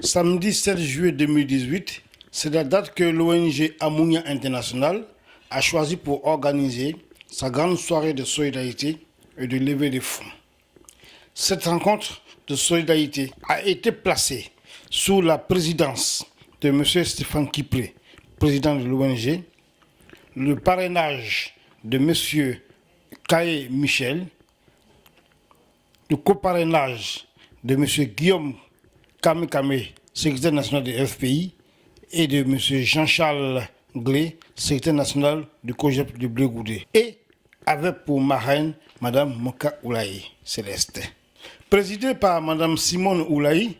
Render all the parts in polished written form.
Samedi 7 juillet 2018, c'est la date que l'ONG Amounia International a choisi pour organiser sa grande soirée de solidarité et de levée de fonds. Cette rencontre de solidarité a été placée sous la présidence de M. Stéphane Kipré, président de l'ONG, le parrainage de M. Kaye Michel, le coparrainage de M. Guillaume Kame, secrétaire national de FPI, et de M. Jean-Charles Glé, secrétaire national du COJEP de Blé-Goudé, et avec pour marraine Mme Moka Oulaye Céleste. Présidée par Mme Simone Oulaye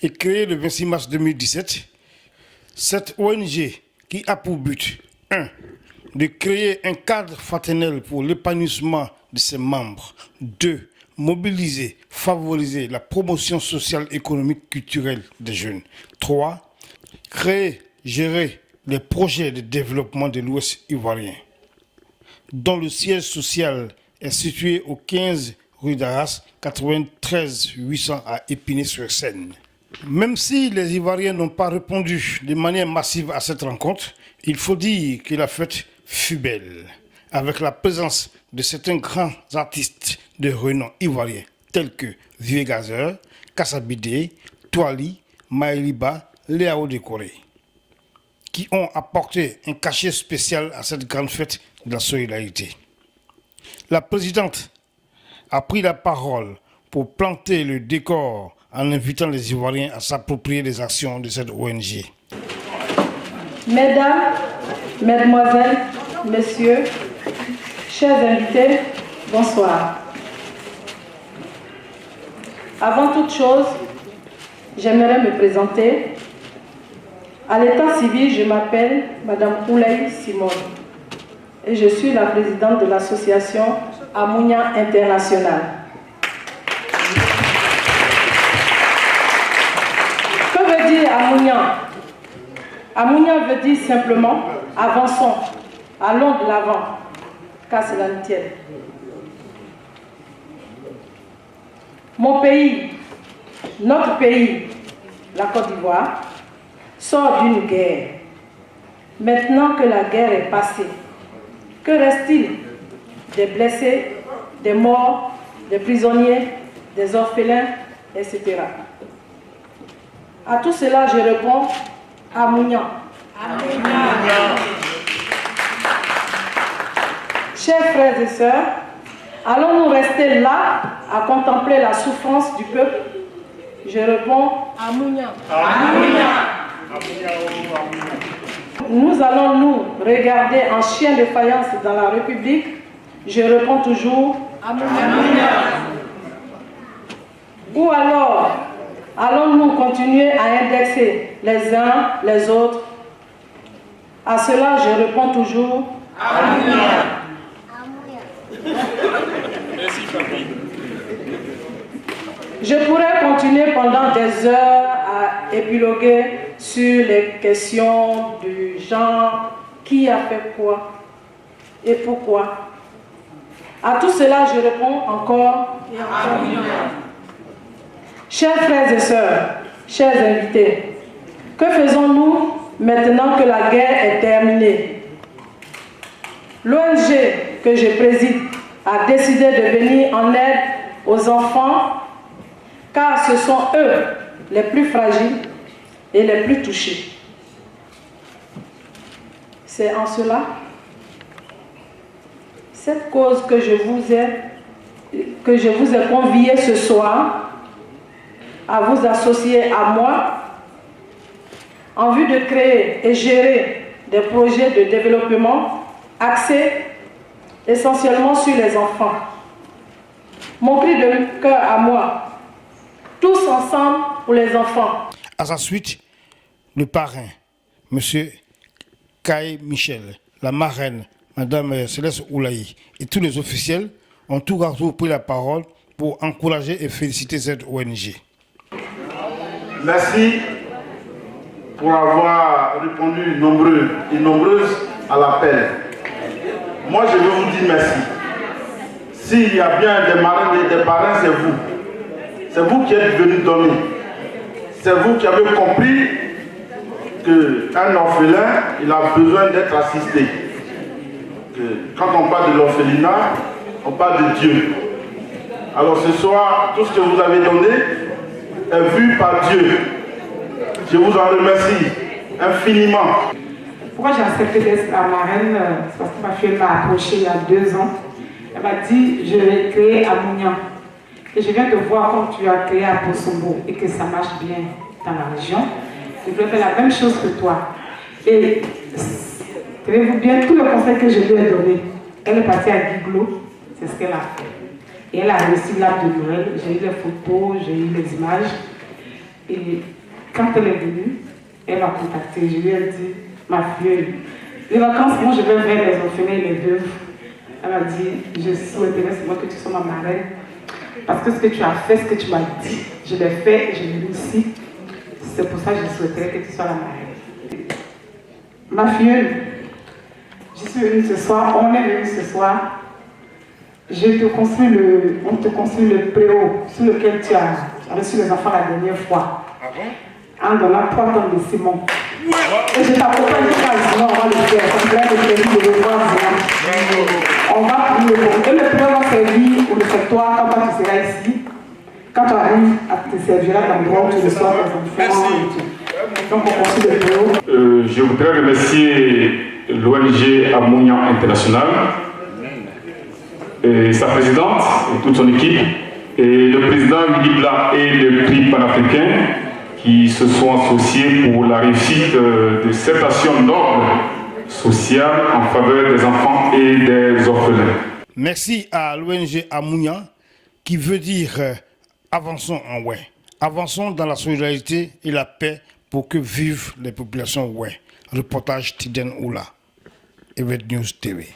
et créée le 26 mars 2017, cette ONG qui a pour but 1. De créer un cadre fraternel pour l'épanouissement de ses membres, 2. Mobiliser, favoriser la promotion sociale, économique, culturelle des jeunes. 3. Créer, gérer les projets de développement de l'Ouest ivoirien, dont le siège social est situé au 15 rue d'Arras, 93 800 à Épinay-sur-Seine. Même si les Ivoiriens n'ont pas répondu de manière massive à cette rencontre, il faut dire que la fête fut belle, avec la présence de certains grands artistes de renom ivoirien tels que Vieux Gazeur, Kassabidé, Touali, Maëliba, Léao Décoré, qui ont apporté un cachet spécial à cette grande fête de la solidarité. La présidente a pris la parole pour planter le décor en invitant les Ivoiriens à s'approprier les actions de cette ONG. Mesdames, Mesdemoiselles, Messieurs, chers invités, bonsoir. Avant toute chose, j'aimerais me présenter. À l'état civil, je m'appelle Mme Oulaye Simone et je suis la présidente de l'association Amounia International. Que veut dire Amounia? Amounia veut dire simplement avançons, allons de l'avant, car cela nous tienne. Mon pays, notre pays, la Côte d'Ivoire, sort d'une guerre. Maintenant que la guerre est passée, que reste-t-il? Des blessés, des morts, des prisonniers, des orphelins, etc. À tout cela, je réponds Amounia. Amounia. Chers frères et sœurs, allons-nous rester là à contempler la souffrance du peuple? Je réponds Amounia. Amounia. Nous allons nous regarder en chien de faïence dans la République? Je réponds toujours Amounia. Ou alors, allons-nous continuer à indexer les uns les autres? À cela, je réponds toujours Amounia. Merci, papi. Je pourrais continuer pendant des heures à épiloguer sur les questions du genre, qui a fait quoi et pourquoi. À tout cela, je réponds encore et encore. Chers frères et sœurs, chers invités, que faisons-nous maintenant que la guerre est terminée? L'ONG que je préside a décidé de venir en aide aux enfants, car ce sont eux les plus fragiles et les plus touchés. C'est en cela, cette cause que je vous ai convié ce soir à vous associer à moi en vue de créer et gérer des projets de développement axés essentiellement sur les enfants. Mon cri de cœur à moi, tous ensemble pour les enfants. À sa suite, le parrain, M. Kaye Michel, la marraine, Mme Céleste Oulaye, et tous les officiels ont tout retour pris la parole pour encourager et féliciter cette ONG. Merci pour avoir répondu nombreux et nombreuses à l'appel. Moi, je veux vous dire merci. S'il y a bien des marraines et des parrains, c'est vous. C'est vous qui êtes venus donner. c'est vous qui avez compris qu'un orphelin, il a besoin d'être assisté. Quand on parle de l'orphelinat, on parle de Dieu. Alors ce soir, tout ce que vous avez donné est vu par Dieu. Je vous en remercie infiniment. Pourquoi j'ai accepté d'être la marraine? C'est parce que ma fille m'a approché il y a 2 ans. Elle m'a dit, je vais créer à Mounian. Et je viens de voir comme tu as créé à Bosombo et que ça marche bien dans la région. Je voulais faire la même chose que toi. Et tenez-vous bien, tout le conseil que je lui ai donné, elle est partie à Guiglo, c'est ce qu'elle a fait. Et elle a réussi l'arbre de Noël, j'ai eu les photos, j'ai eu les images. Et quand elle est venue, elle m'a contactée, je lui ai dit, ma fille, les vacances, moi je vais vers les orphelins et les veuves. Elle m'a dit, je souhaiterais seulement que tu sois ma marraine. Parce que ce que tu as fait, ce que tu m'as dit, je l'ai fait et je l'ai réussi. C'est pour ça que je souhaiterais que tu sois la marraine. Ma fille, je suis venue ce soir, on est venu ce soir. On te construit le préau sur lequel tu as reçu les enfants la dernière fois. En donnant 3 tonnes de ciment. Et je t'accompagne jusqu'à Zima, on va le faire. Ça me plaît de le voir Zima. On va prier pour. Et le préau va servir au réfectoire quand tu seras ici. Quand tu arrives, tu te serviras dans l'endroit où tu reçois tes enfants. Donc on construit le préau. Je voudrais remercier l'ONG Amounian International, et sa présidente et toute son équipe, et le président Willy Blanc et le prix panafricain qui se sont associés pour la réussite de cette action noble sociale en faveur des enfants et des orphelins. Merci à l'ONG Amounian qui veut dire avançons en Oué. Avançons dans la solidarité et la paix pour que vivent les populations Oué. Reportage Tiden Oula, Evet News TV.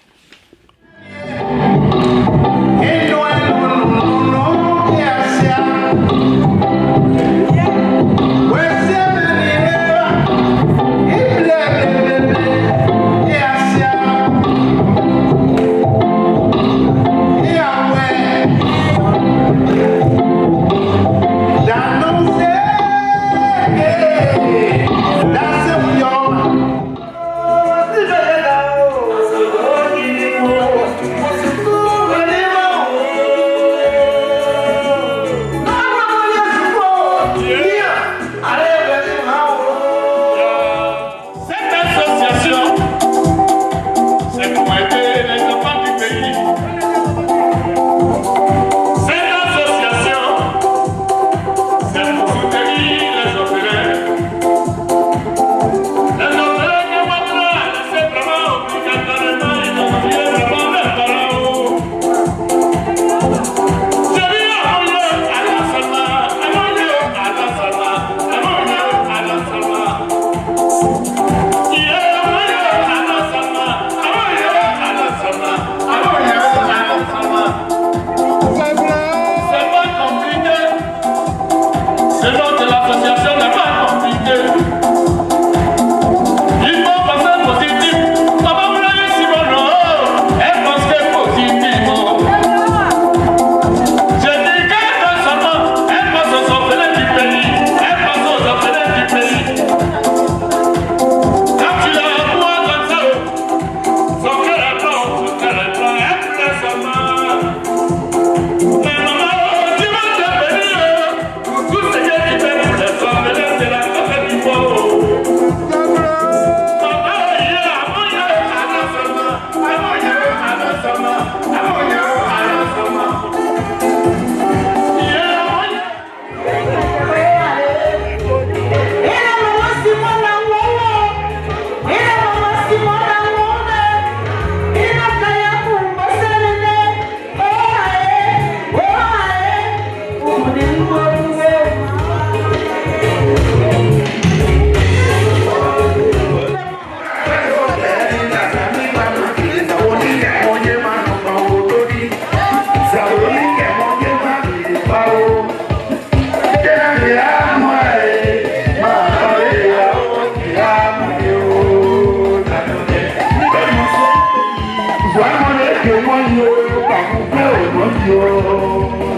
Yo